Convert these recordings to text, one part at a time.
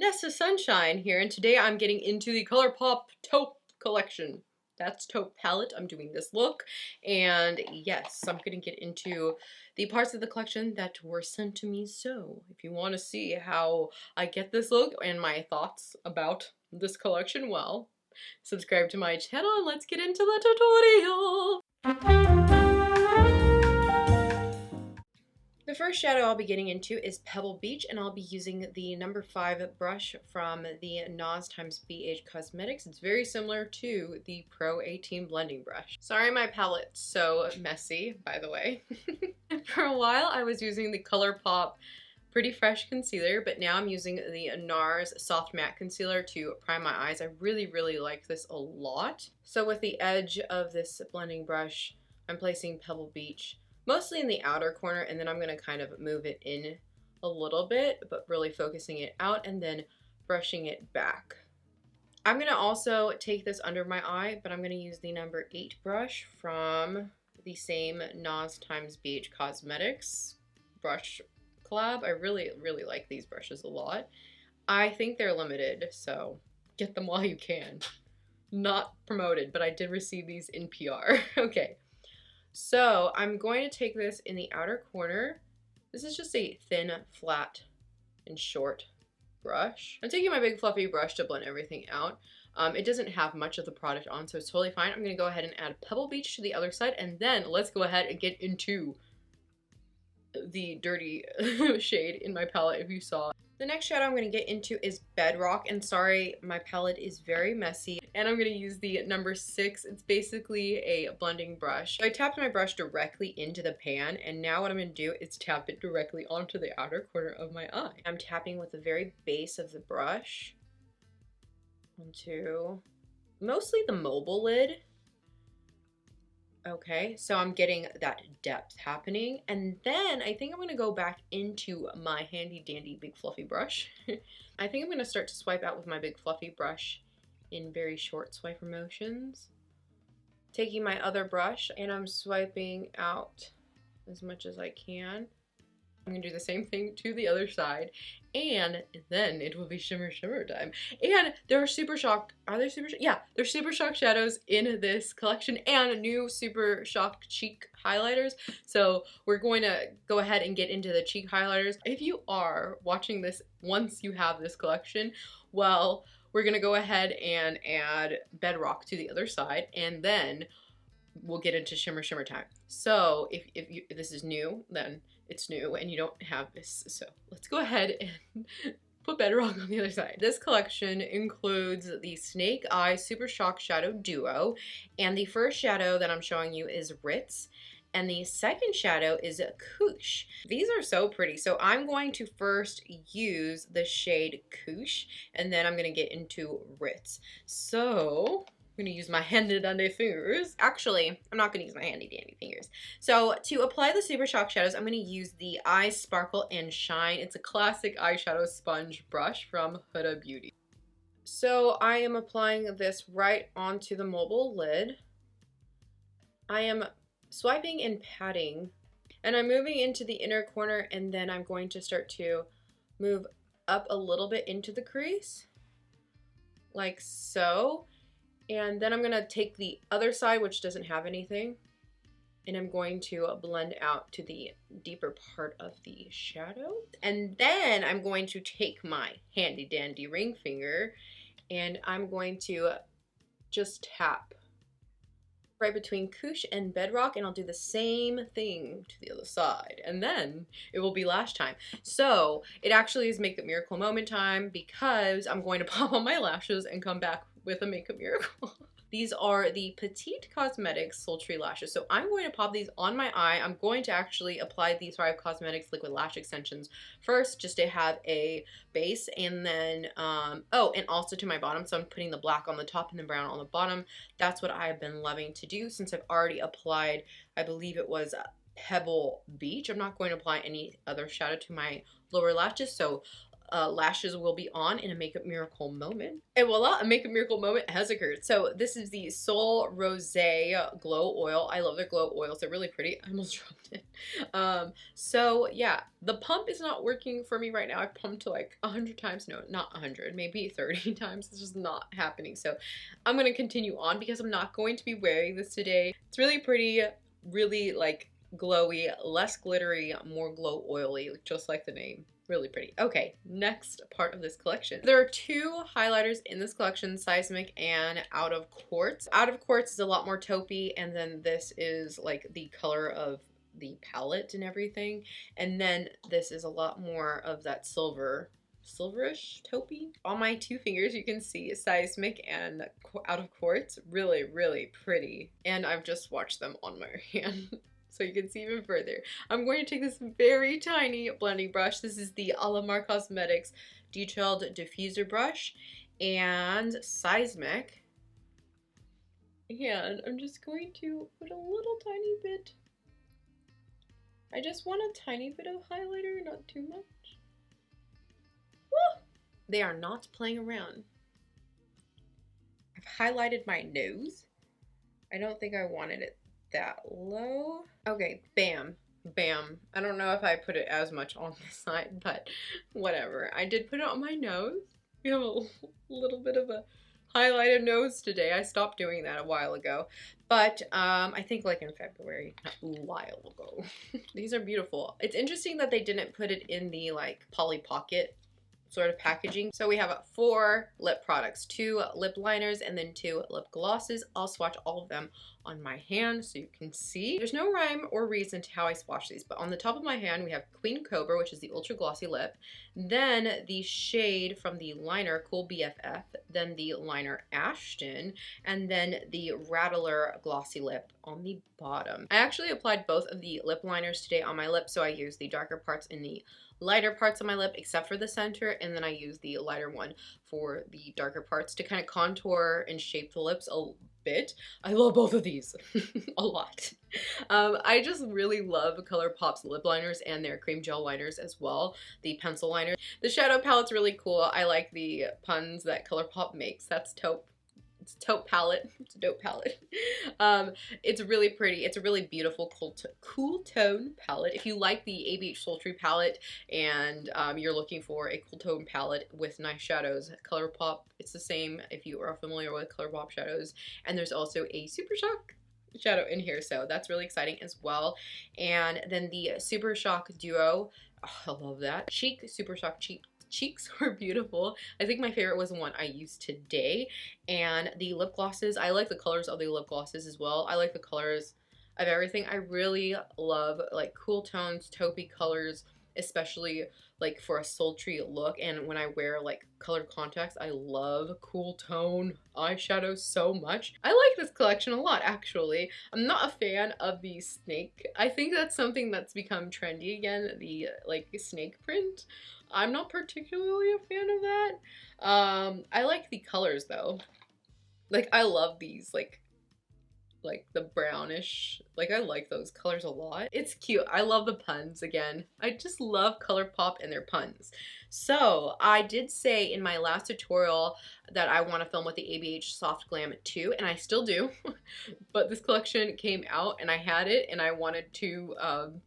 Nessa Sunshine here, and today I'm getting into the Colourpop Taupe collection. That's Taupe palette. I'm doing this look, and yes, I'm gonna get into the parts of the collection that were sent to me. So if you want to see how I get this look and my thoughts about this collection, well, subscribe to my channel and let's get into the tutorial. The first shadow I'll be getting into is Pebble Beach, and I'll be using the number 5 brush from the NARS x BH Cosmetics. It's very similar to the Pro 18 blending brush. Sorry my palette's so messy, by the way. For a while I was using the Colourpop Pretty Fresh Concealer, but now I'm using the NARS Soft Matte Concealer to prime my eyes. I really like this a lot. So with the edge of this blending brush, I'm placing Pebble Beach mostly in the outer corner, and then I'm going to kind of move it in a little bit, but really focusing it out and then brushing it back. I'm going to also take this under my eye, but I'm going to use the number 8 brush from the same NARS x BH Cosmetics brush collab. I really like these brushes a lot. I think they're limited, so get them while you can. Not promoted, but I did receive these in PR. Okay. So I'm going to take this in the outer corner. This is just a thin, flat, and short brush. I'm taking my big fluffy brush to blend everything out. It doesn't have much of the product on, so it's totally fine. I'm going to go ahead and add Pebble Beach to the other side, and then let's go ahead and get into the dirty shade in my palette if you saw. The next shadow I'm going to get into is Bedrock, and sorry, my palette is very messy, and I'm going to use the number 6. It's basically a blending brush. I tapped my brush directly into the pan, and now what I'm going to do is tap it directly onto the outer corner of my eye. I'm tapping with the very base of the brush onto mostly the mobile lid. Okay, so I'm getting that depth happening, and then I think I'm going to go back into my handy dandy big fluffy brush. I think I'm going to start to swipe out with my big fluffy brush in very short swiper motions. Taking my other brush, and I'm swiping out as much as I can. I'm going to do the same thing to the other side, and then it will be shimmer time. And there are Super Shock, are there Super Shock? Yeah, there's Super Shock shadows in this collection and new Super Shock cheek highlighters. So we're going to go ahead and get into the cheek highlighters. If you are watching this once you have this collection, well, we're going to go ahead and add Bedrock to the other side, and then we'll get into shimmer time. So if this is new, then it's new and you don't have this. So let's go ahead and put Bedrock on the other side. This collection includes the Snake Eye Super Shock Shadow Duo, and the first shadow that I'm showing you is Ritz, and the second shadow is Couche. These are so pretty. So I'm going to first use the shade Couche, and then I'm going to get into Ritz. So I'm going to use my handy dandy fingers. Actually, I'm not going to use my handy dandy fingers. So to apply the Super Shock shadows, I'm going to use the Eye Sparkle and Shine. It's a classic eyeshadow sponge brush from Huda Beauty. So I am applying this right onto the mobile lid. I am swiping and patting, and I'm moving into the inner corner, and then I'm going to start to move up a little bit into the crease, like so. And then I'm going to take the other side, which doesn't have anything, and I'm going to blend out to the deeper part of the shadow. And then I'm going to take my handy dandy ring finger, and I'm going to just tap right between Couche and Bedrock, and I'll do the same thing to the other side, and then it will be lash time. So it actually is Makeup Miracle moment time, because I'm going to pop on my lashes and come back with a Makeup Miracle. These are the Petite Cosmetics Sultry Lashes. So I'm going to pop these on my eye. I'm going to actually apply these 5 Cosmetics Liquid Lash Extensions first, just to have a base, and then, oh, and also to my bottom. So I'm putting the black on the top and the brown on the bottom. That's what I've been loving to do since I've already applied, I believe it was Pebble Beach. I'm not going to apply any other shadow to my lower lashes, so lashes will be on in a Makeup Miracle moment. And voila, a Makeup Miracle moment has occurred. So this is the Sol Rosé Glow Oil. I love their glow oils. They're really pretty. I almost dropped it. So yeah, the pump is not working for me right now. I've pumped like 100 times. No, not 100, maybe 30 times. It's just not happening. So I'm going to continue on because I'm not going to be wearing this today. It's really pretty, really like glowy, less glittery, more glow oily, just like the name. Really pretty. Okay, next part of this collection. There are two highlighters in this collection, Seismic and Out of Quartz. Out of Quartz is a lot more taupey, and then this is like the color of the palette and everything. And then this is a lot more of that silverish taupey. On my two fingers you can see Seismic and Out of Quartz. Really, really pretty. And I've just swatched them on my hand. So you can see even further. I'm going to take this very tiny blending brush. This is the Alamar Cosmetics Detailed Diffuser Brush and Seismic. And I'm just going to put a little tiny bit. I just want a tiny bit of highlighter, not too much. Woo! They are not playing around. I've highlighted my nose. I don't think I wanted it that low. Okay, bam, bam. I don't know if I put it as much on this side, but whatever. I did put it on my nose. We have a little bit of a highlighted nose today. I stopped doing that a while ago, but I think like in February, a while ago. These are beautiful. It's interesting that they didn't put it in the like Polly Pocket sort of packaging. So we have 4 lip products, 2 lip liners, and then 2 lip glosses. I'll swatch all of them on my hand so you can see. There's no rhyme or reason to how I swatch these, but on the top of my hand we have Queen Cobra, which is the ultra glossy lip, then the shade from the liner Cool BFF, then the liner Ashton, and then the Rattler glossy lip on the bottom. I actually applied both of the lip liners today on my lip, so I used the darker parts in the lighter parts of my lip except for the center, and then I use the lighter one for the darker parts to kind of contour and shape the lips a bit. I love both of these a lot. I just really love Colourpop's lip liners and their cream gel liners as well, the pencil liners. The shadow palette's really cool. I like the puns that Colourpop makes. That's Taupe. It's a taupe palette. It's a dope palette. It's really pretty. It's a really beautiful cool tone palette. If you like the ABH Sultry palette and you're looking for a cool tone palette with nice shadows, Colourpop, it's the same if you are familiar with Colourpop shadows. And there's also a Super Shock shadow in here, so that's really exciting as well. And then the Super Shock Duo, oh, I love that. Cheek Super Shock Cheeks were beautiful. I think my favorite was the one I used today. And the lip glosses, I like the colors of the lip glosses as well. I like the colors of everything. I really love like cool tones, taupey colors, especially like for a sultry look. And when I wear like colored contacts, I love cool tone eyeshadow so much. I like this collection a lot, actually. I'm not a fan of the snake. I think that's something that's become trendy again, the like snake print. I'm not particularly a fan of that. I like the colors though. Like I love these like the brownish, like I like those colors a lot. It's cute. I love the puns again. I just love Colourpop and their puns. So I did say in my last tutorial that I want to film with the ABH Soft Glam 2, and I still do, but this collection came out and I had it and I wanted to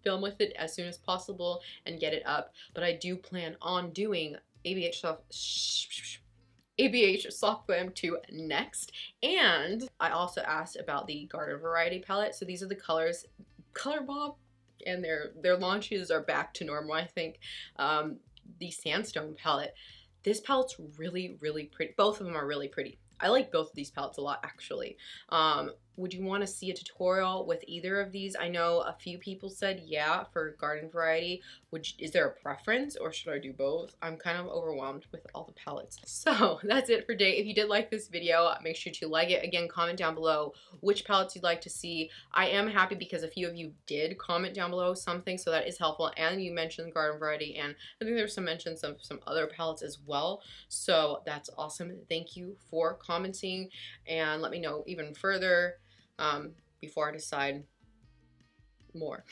film with it as soon as possible and get it up, but I do plan on doing ABH Soft Glam 2 next. And I also asked about the Garden Variety palette. So these are the colors. Colourpop and their launches are back to normal, I think. The Sandstone palette. This palette's really, really pretty. Both of them are really pretty. I like both of these palettes a lot, actually. Would you want to see a tutorial with either of these? I know a few people said yeah for Garden Variety. Is there a preference or should I do both? I'm kind of overwhelmed with all the palettes. So that's it for today. If you did like this video, make sure to like it. Again, comment down below which palettes you'd like to see. I am happy because a few of you did comment down below something, so that is helpful. And you mentioned Garden Variety, and I think there's some mentions of some other palettes as well. So that's awesome. Thank you for commenting and let me know even further before I decide more.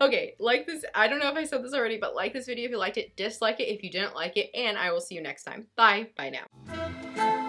Okay, like this, I don't know if I said this already, but like this video if you liked it, dislike it if you didn't like it, and I will see you next time. Bye. Bye now.